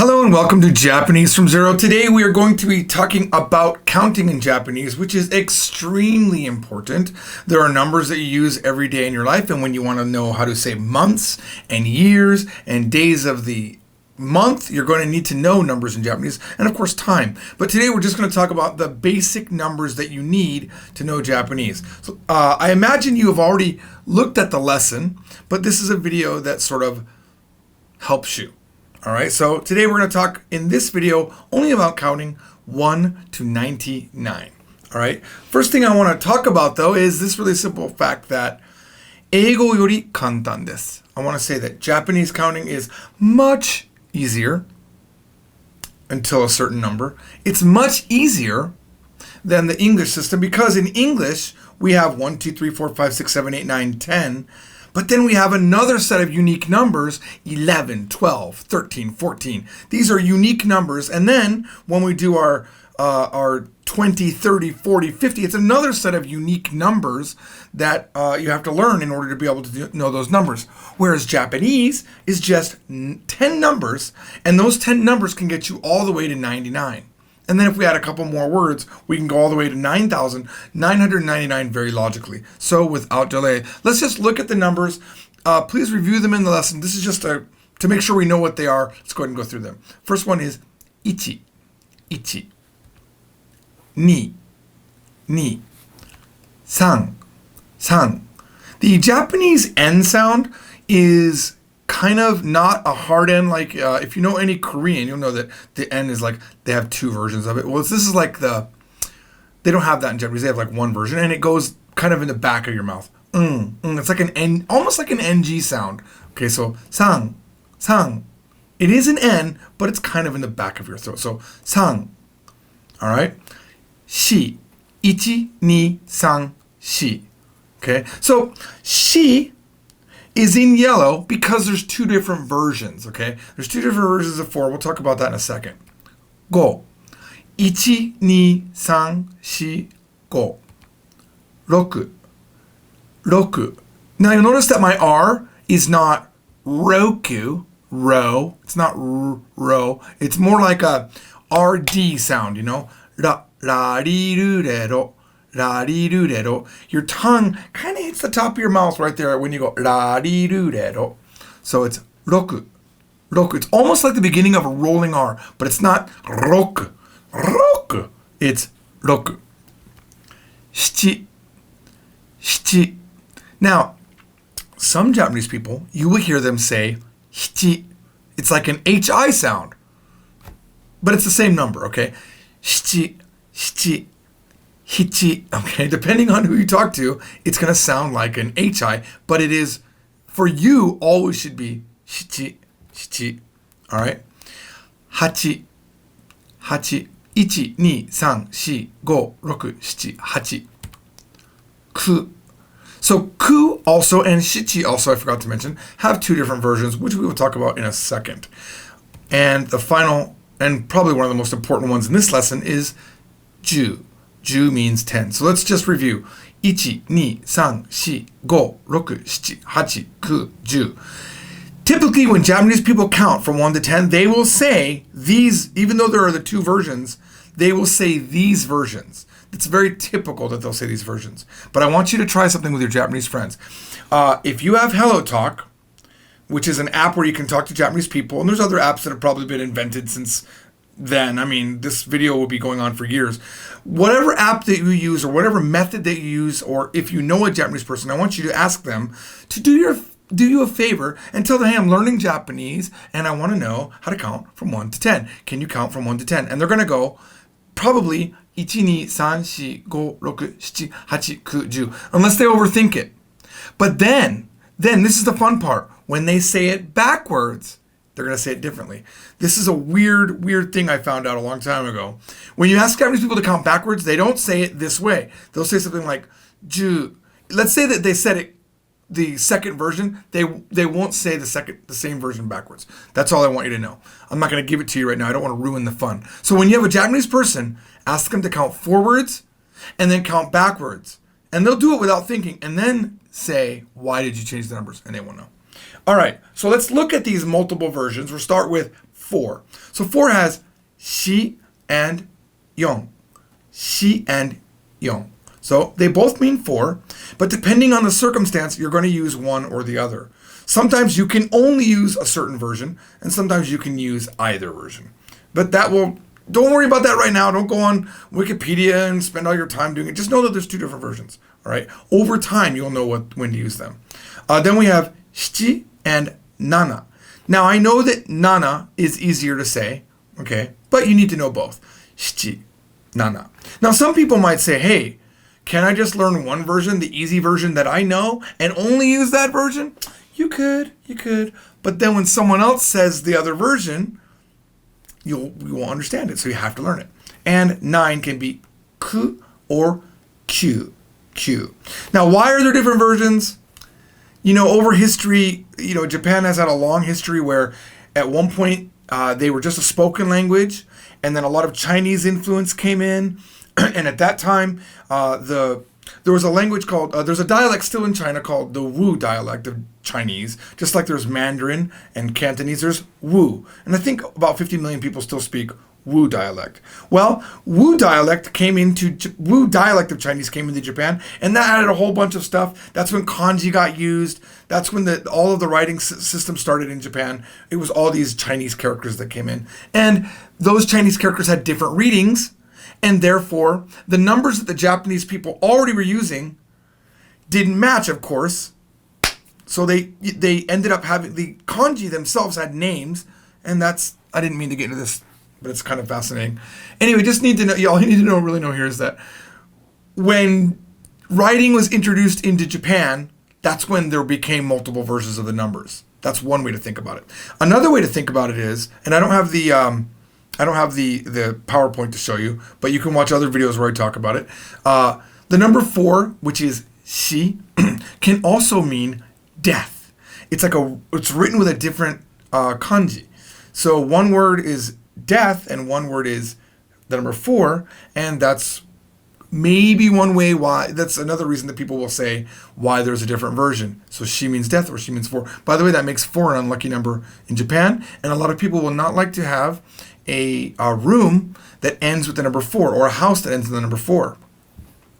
Hello and welcome to Japanese from Zero. Today we are going to be talking about counting in Japanese, which is extremely important. There are numbers that you use every day in your life, and when you want to know how to say months and years and days of the month, you're going to need to know numbers in Japanese, and of course time. But today we're just going to talk about the basic numbers that you need to know Japanese. So I imagine you have already looked at the lesson, but this is a video that sort of helps you. All right, so today we're going to talk in this video only about counting 1 to 99. All right, first thing I want to talk about though is this really simple fact that eigo yori kantan desu. I want to say that Japanese counting is much easier until a certain number. It's much easier than the English system because in English we have 1, 2, 3, 4, 5, 6, 7, 8, 9, 10. But then we have another set of unique numbers, 11, 12, 13, 14. These are unique numbers. And then when we do our 20, 30, 40, 50, it's another set of unique numbers that you have to learn in order to be able to know those numbers. Whereas Japanese is just 10 numbers, and those 10 numbers can get you all the way to 99. And then if we add a couple more words, we can go all the way to 9,999 very logically. So without delay, let's just look at the numbers. Please review them in the lesson. This is just to make sure we know what they are. Let's go ahead and go through them. First one is ichi, ichi, ni, ni, san, san. The Japanese N sound is kind of not a hard N, like if you know any Korean, you'll know that the N is like, they have two versions of it. Well, this is like they don't have that in Japanese, they have like one version, and it goes kind of in the back of your mouth. It's like an N, almost like an NG sound. Okay, so sang, sang. It is an N, but it's kind of in the back of your throat. So sang, all right? Shi, ichi, ni, san, shi. Okay, so shi is in yellow because there's two different versions, okay? There's two different versions of 4. We'll talk about that in a second. Go. Ichi, ni, san, shi, go. Roku. Roku. Now you'll notice that my R is not roku, ro. It's not ro. It's more like a RD sound, you know? Ra, ra, ri, ru, re, ro. La ri ru re ro. Your tongue kind of hits the top of your mouth right there when you go la ri ru re ro. So it's roku. Roku. It's almost like the beginning of a rolling R, but it's not roku. Roku. It's roku. Shichi. Shichi. Now, some Japanese people, you will hear them say hichi. It's like an HI sound, but it's the same number, okay? Shichi. Shichi. Hichi, okay, depending on who you talk to, it's going to sound like an HI, but it is, for you, always should be shichi, shichi, all right? Hachi, hachi, ichi, ni, san, shi, go, roku, shichi, hachi. Ku. So ku also and shichi also, I forgot to mention, have two different versions, which we will talk about in a second. And the final, and probably one of the most important ones in this lesson is ju. Ju means 10. So let's just review. Ichi, ni, san, shi, go, roku, shichi, hachi, ku, ju. Typically, when Japanese people count from 1 to 10, they will say these, even though there are the two versions, they will say these versions. It's very typical that they'll say these versions. But I want you to try something with your Japanese friends. If you have Hello Talk, which is an app where you can talk to Japanese people, and there's other apps that have probably been invented since then. I mean, this video will be going on for years. Whatever app that you use or whatever method that you use, or if you know a Japanese person, I want you to ask them to do you a favor and tell them, hey, I'm learning Japanese and I want to know how to count from 1 to 10. Can you count from 1 to 10? And they're going to go probably 1, 2, 3, 4, 5, 6, 7, 8, 9, 10, unless they overthink it. But then this is the fun part. When they say it backwards, they're going to say it differently. This is a weird thing I found out a long time ago. When you ask Japanese people to count backwards, they don't say it this way. They'll say something like, ju. Let's say that they said it, the second version, they won't say the same version backwards. That's all I want you to know. I'm not going to give it to you right now. I don't want to ruin the fun. So when you have a Japanese person, ask them to count forwards and then count backwards. And they'll do it without thinking and then say, why did you change the numbers? And they won't know. All right, so let's look at these multiple versions. We'll start with 4. So 4 has shi and yong. Shi and yong. So they both mean 4, but depending on the circumstance, you're going to use one or the other. Sometimes you can only use a certain version, and sometimes you can use either version. But don't worry about that right now. Don't go on Wikipedia and spend all your time doing it. Just know that there's 2 different versions. All right. Over time, you'll know when to use them. Then we have shichi and nana. Now, I know that nana is easier to say, okay, but you need to know both. Shichi, nana. Now, some people might say, hey, can I just learn one version, the easy version that I know, and only use that version? You could. But then when someone else says the other version, you won't understand it, so you have to learn it. And 9 can be ku or kyuu. Now, why are there different versions? Over history, Japan has had a long history where at one point they were just a spoken language, and then a lot of Chinese influence came in. And at that time, there was a language called, there's a dialect still in China called the Wu dialect of Chinese. Just like there's Mandarin and Cantonese, there's Wu. And I think about 50 million people still speak Wu dialect. Well, Wu dialect of Chinese came into Japan, and that added a whole bunch of stuff. That's when kanji got used. That's when all of the writing system started in Japan. It was all these Chinese characters that came in. And those Chinese characters had different readings, and therefore, the numbers that the Japanese people already were using didn't match, of course. So they ended up having, the kanji themselves had names, and I didn't mean to get into this, but it's kind of fascinating. Anyway, all you need to really know here is that when writing was introduced into Japan, that's when there became multiple versions of the numbers. That's one way to think about it. Another way to think about it is, and I don't have the PowerPoint to show you, but you can watch other videos where I talk about it. The number 4, which is shi, can also mean death. It's written with a different kanji. So one word is death and one word is the number 4, and that's maybe one way why. That's another reason that people will say why there's a different version. So shi means death or shi means 4. By the way, that makes 4 an unlucky number in Japan, and a lot of people will not like to have a room that ends with the number 4 or a house that ends with the number 4.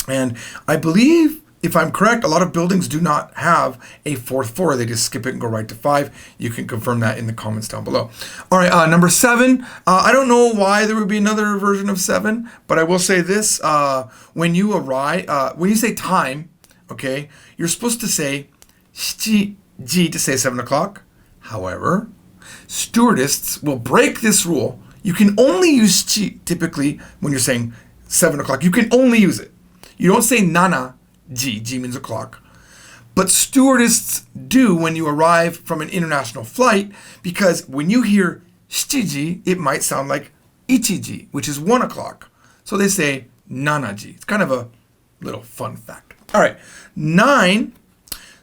And I believe, if I'm correct, a lot of buildings do not have a 4th floor. They just skip it and go right to 5. You can confirm that in the comments down below. All right, number 7. I don't know why there would be another version of 7, but I will say this. When you say time, okay, you're supposed to say shichi ji to say 7 o'clock. However, stewardess will break this rule. You can only use chi typically when you're saying 7 o'clock. You can only use it. You don't say nana ji. Ji means o'clock. But stewardess do when you arrive from an international flight, because when you hear shichiji, it might sound like ichi, which is 1 o'clock. So they say nanaji. It's kind of a little fun fact. All right, 9.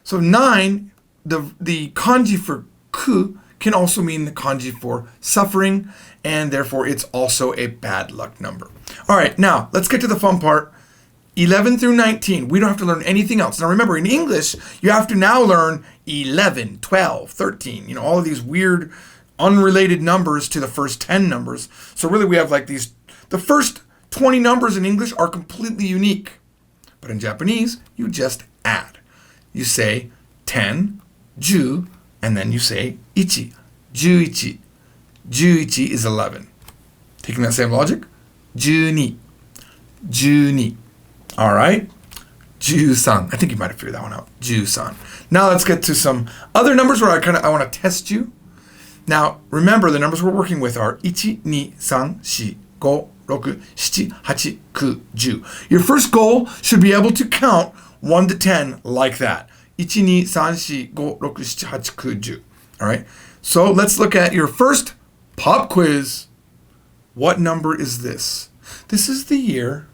So 9, the kanji for ku can also mean the kanji for suffering, and therefore it's also a bad luck number. All right, now let's get to the fun part. 11 through 19, we don't have to learn anything else. Now remember, in English, you have to now learn 11, 12, 13, all of these weird, unrelated numbers to the first 10 numbers. So really we have the first 20 numbers in English are completely unique. But in Japanese, you just add. You say 10, ju, and then you say ichi, juichi. Juichi is 11. Taking that same logic, juni. All right, Jusan. I think you might have figured that one out. Jusan. Now let's get to some other numbers where I want to test you. Now remember, the numbers we're working with are 1, 2, 3, 4, 5, 6, 7, 8, 9, 10. Your first goal should be able to count 1 to 10 like that. 1, 2, 3, 4, 5, 6, 7, 8, 9, 10. All right. So let's look at your first pop quiz. What number is this? This is the year.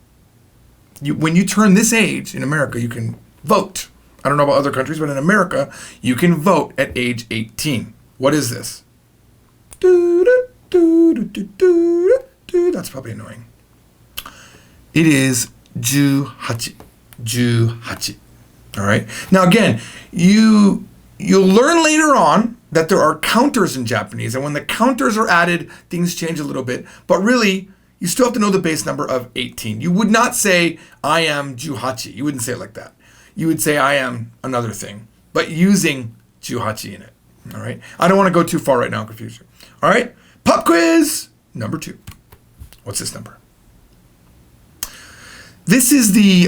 When you turn this age in America, you can vote. I don't know about other countries, but in America, you can vote at age 18. What is this? That's probably annoying. It is 18. All right. Now again, you You'll learn later on that there are counters in Japanese, and when the counters are added, things change a little bit. But really, you still have to know the base number of 18. You would not say, I am juhachi. You wouldn't say it like that. You would say, I am another thing, but using juhachi in it. All right? I don't want to go too far right now and confuse you. All right? Pop quiz number 2. What's this number? This is the,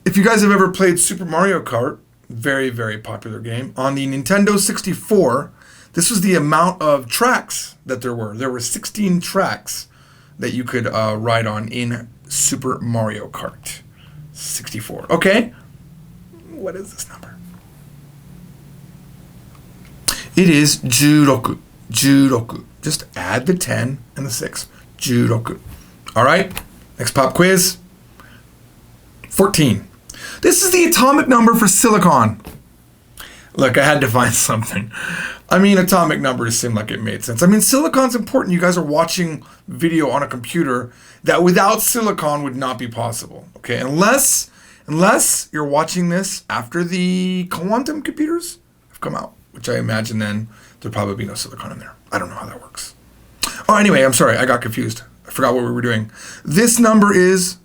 if you guys have ever played Super Mario Kart, very, very popular game, on the Nintendo 64, this was the amount of tracks that there were. There were 16 tracks that you could ride on in Super Mario Kart 64. Okay? What is this number? It is 16. 16. Just add the 10 and the 6. 16. All right? Next pop quiz. 14. This is the atomic number for silicon. Look, I had to find something. I mean, atomic numbers seemed like it made sense. I mean, silicon's important. You guys are watching video on a computer that without silicon would not be possible. Okay, unless you're watching this after the quantum computers have come out, which I imagine then there'd probably be no silicon in there. I don't know how that works. Oh, anyway, I'm sorry. I got confused. I forgot what we were doing. This number is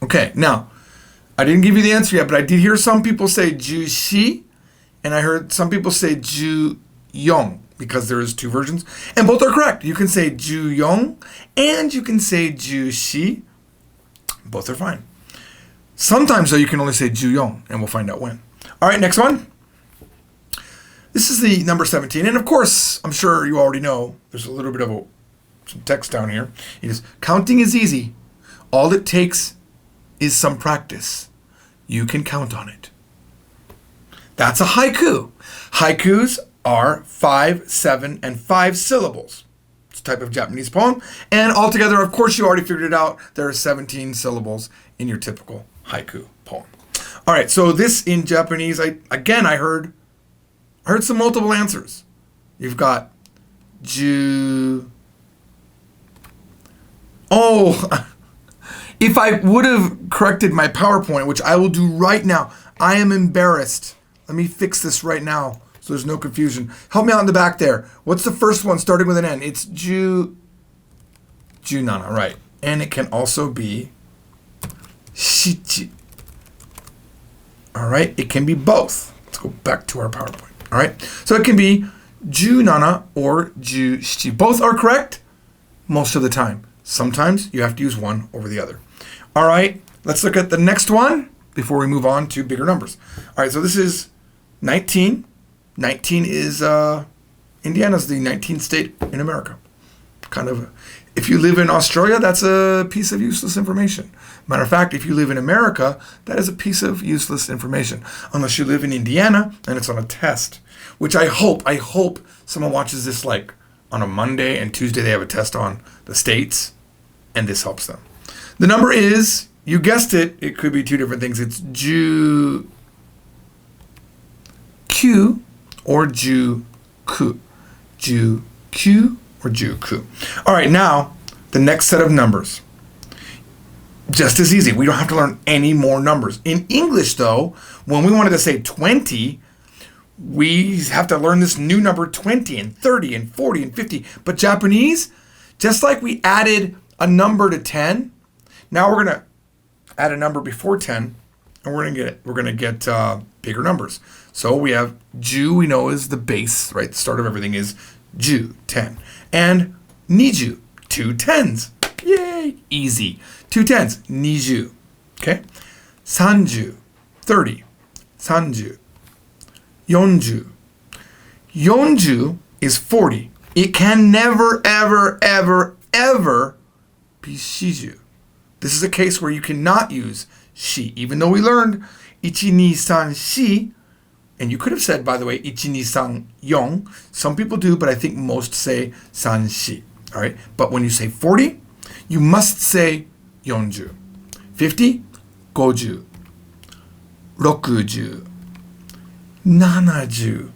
Okay, now, I didn't give you the answer yet, but I did hear some people say jushi, and I heard some people say juyong, because there's 2 versions, and both are correct. You can say juyong, and you can say jushi. Both are fine. Sometimes, though, you can only say juyong, and we'll find out when. All right, next one. This is the number 17, and of course, I'm sure you already know, there's a little bit of some text down here. It is, counting is easy. All it takes is some practice. You can count on it. That's a haiku. Haikus are 5, 7, and 5 syllables. It's a type of Japanese poem. And altogether, of course, you already figured it out. There are 17 syllables in your typical haiku poem. All right, so this in Japanese, I heard some multiple answers. You've got if I would have corrected my PowerPoint, which I will do right now, I am embarrassed. Let me fix this right now so there's no confusion. Help me out in the back there. What's the first one starting with an N? It's junana, right. And it can also be shichi. All right, it can be both. Let's go back to our PowerPoint. All right, so it can be junana or jushichi. Both are correct most of the time. Sometimes you have to use one over the other. All right, let's look at the next one before we move on to bigger numbers. All right, so this is 19. 19 is, Indiana's the 19th state in America. Kind of, if you live in Australia, that's a piece of useless information. Matter of fact, if you live in America, that is a piece of useless information. Unless you live in Indiana and it's on a test, which I hope someone watches this like on a Monday and Tuesday they have a test on the states, and this helps them. The number is, you guessed it, it could be 2 different things. It's kyuu or juku. Kyuu or juku. All right, now the next set of numbers. Just as easy. We don't have to learn any more numbers. In English, though, when we wanted to say 20, we have to learn this new number 20 and 30 and 40 and 50. But Japanese, just like we added a number to 10, now we're going to add a number before 10, and we're going to get bigger numbers. So we have ju, we know is the base, right? The start of everything is ju, 10. And niju, 2 tens. Yay, easy. 2 tens, niju. Okay? Sanju, 30. Sanju. Yonju. Yonju is 40. It can never, ever, ever, ever be shiju. This is a case where you cannot use shi, even though we learned ichi, ni, san, shi. And you could have said, by the way, ichi, ni, san, yon. Some people do, but I think most say san, shi. All right? But when you say 40, you must say yonju. 50, goju. Rokuju. Nanaju.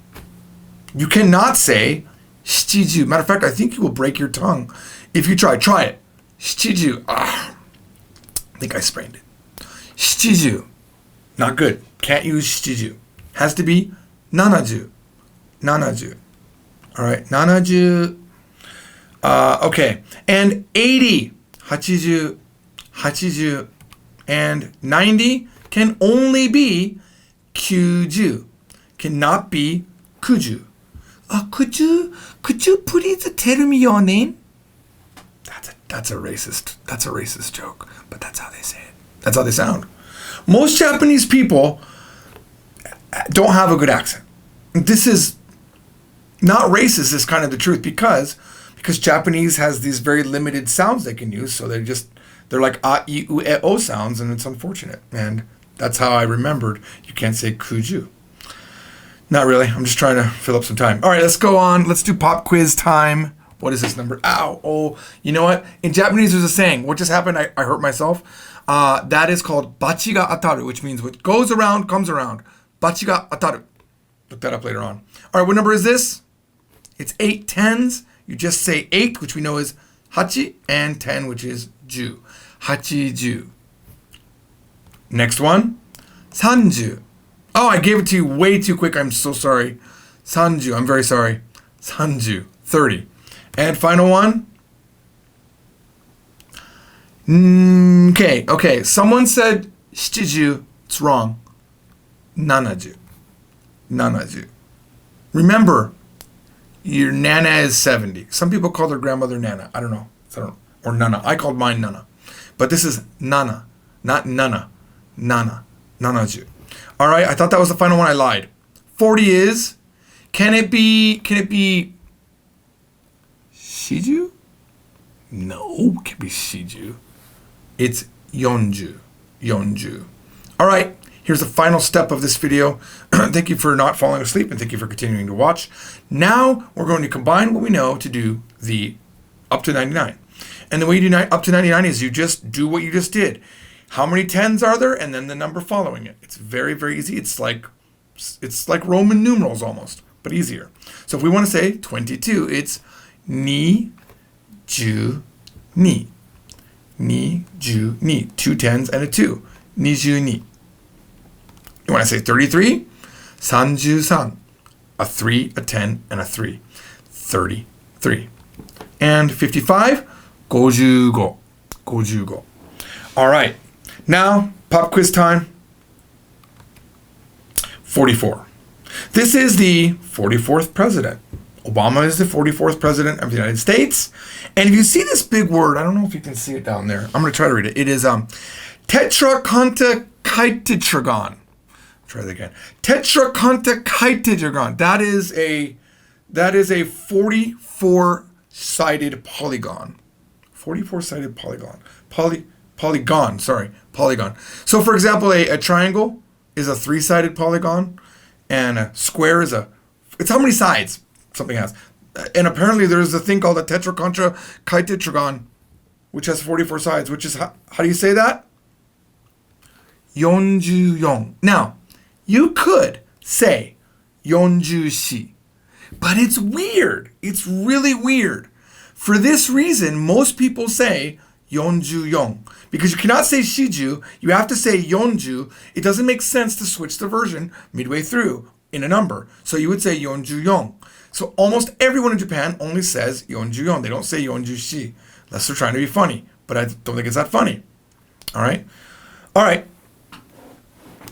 You cannot say shiju. Matter of fact, I think you will break your tongue if you try. Try it. Shiju. I think I sprained it. Shiju. Not good. Can't use shiju. Has to be 70. 70. All right, 70. Okay, and 80. 80. 80. And 90 can only be kyuu. Cannot be kuju. Could you please tell me your name? That's a racist joke, but that's how they say it. That's how they sound. Most Japanese people don't have a good accent. This is not racist, is kind of the truth, because Japanese has these very limited sounds they can use, so they're like a, I, u, e, o sounds, and it's unfortunate. And that's how I remembered you can't say kuju. Not really. I'm just trying to fill up some time. All right, let's go on. Let's do pop quiz time. What is this number? Ow. Oh, you know what? In Japanese, there's a saying. What just happened? I hurt myself. That is called bachi ga ataru, which means what goes around comes around. Bachi ga ataru. Look that up later on. All right, what number is this? It's 8 tens. You just say 8, which we know is hachi, and 10, which is ju. Hachi ju. Next one. Sanju. Oh, I gave it to you way too quick. I'm so sorry. Sanju. I'm very sorry. Sanju. 30. And final one. Okay. Someone said shiju. It's wrong. Nanaju. Nanaju. Remember, your nana is 70. Some people call their grandmother nana. I don't know. Or nana. I called mine nana. But this is nana, not nana. Nana. Nanaju. All right, I thought that was the final one. I lied. 40 is, can it be shiju? No, it can't be shiju. It's yonju. Yonju. All right, here's the final step of this video. Thank you for not falling asleep, and thank you for continuing to watch. Now we're going to combine what we know to do the up to 99. And the way you do up to 99 is you just do what you just did. How many tens are there? And then the number following it. It's very, very easy. It's like Roman numerals almost, but easier. So if we want to say 22, it's ni, ju, ni. Ni, ju, ni. 2 tens and a 2. Ni, ju, ni. You want to say 33? Sanju, san. A 3, a 10, and a 3. 33. And 55? Gojugo. Gojugo. All right. Now, pop quiz time. 44. This is the 44th president. Obama is the 44th president of the United States. And if you see this big word, I don't know if you can see it down there. I'm going to try to read it. It is tetrachondrotetragon. Try that again. Tetrachondrotetragon. That is a 44-sided polygon. 44-sided polygon. Polygon. So, for example, a triangle is a 3-sided polygon, and a square is it's how many sides something has. And apparently there's a thing called a tetrachondrotetragon, which has 44 sides, which is, how do you say that? Yonju-yon. Now, you could say yonju-shi, but it's weird. It's really weird. For this reason, most people say yonju-yon. Because you cannot say shiju, you have to say yonju. It doesn't make sense to switch the version midway through in a number. So you would say yonju-yon. So almost everyone in Japan only says yonju-yon. They don't say yonju-shi, unless they're trying to be funny. But I don't think it's that funny. All right? All right.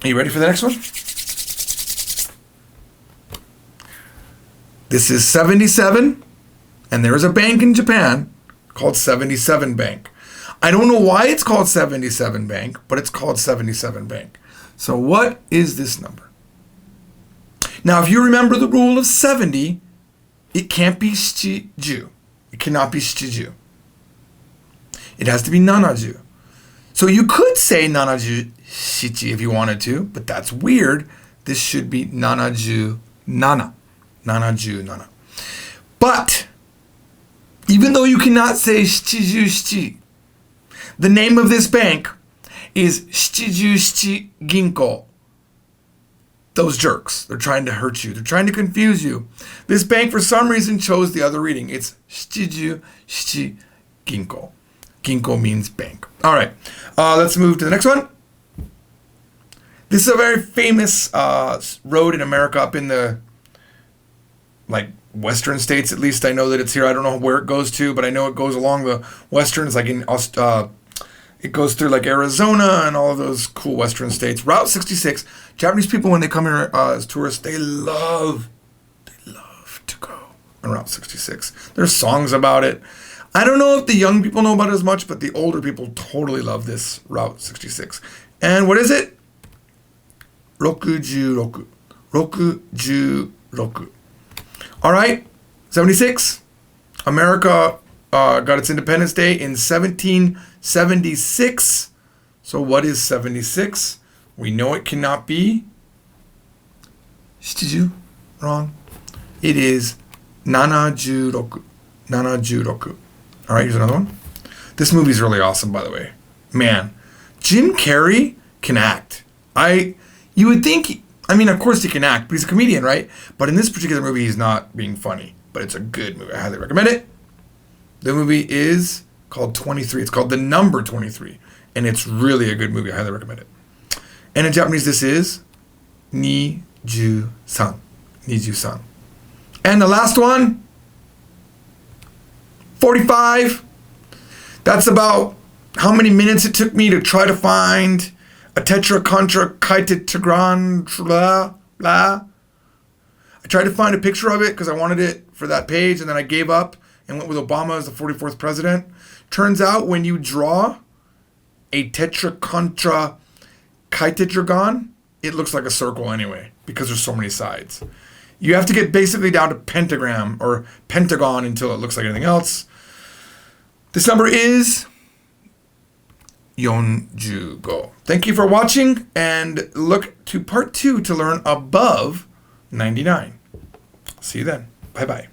Are you ready for the next one? This is 77, and there is a bank in Japan called 77 Bank. I don't know why it's called 77 Bank, but it's called 77 Bank. So what is this number? Now, if you remember the rule of 70, it can't be shiju. It cannot be shiju. It has to be nanaju. So you could say nanaju shichi if you wanted to, but that's weird. This should be nanaju nana. Nanaju nana. But even though you cannot say shiju shichi, the name of this bank is Shiju Shichi Ginko. Those jerks. They're trying to hurt you. They're trying to confuse you. This bank, for some reason, chose the other reading. It's Shiju Shichi Ginko. Ginko means bank. All right. Let's move to the next one. This is a very famous road in America up in the, like, western states. At least I know that it's here. I don't know where it goes to, but I know it goes along the western. It's like it goes through like Arizona and all of those cool western states. Route 66. Japanese people, when they come here as tourists, they love to go on Route 66. There's songs about it. I don't know if the young people know about it as much, but the older people totally love this Route 66. And what is it? Roku. All right, 76. America got its Independence Day in 1776. So what is 76? We know it cannot be shichi. Wrong. It is 76. 76. All right, here's another one. This movie's really awesome, by the way. Man, Jim Carrey can act. You would think, I mean, of course he can act, but he's a comedian, right? But in this particular movie, he's not being funny. But it's a good movie. I highly recommend it. The movie is called 23. It's called The Number 23. And it's really a good movie. I highly recommend it. And in Japanese, this is Niju-san. Niju-san. And the last one, 45. That's about how many minutes it took me to try to find a tetra contra kaitetegran blah blah. I tried to find a picture of it because I wanted it for that page, and then I gave up and went with Obama as the 44th president. Turns out when you draw a tetra contra kaitetegran, it looks like a circle anyway because there's so many sides. You have to get basically down to pentagram or pentagon until it looks like anything else. This number is 45. Thank you for watching, and look to part 2 to learn above 99. See you then. Bye-bye.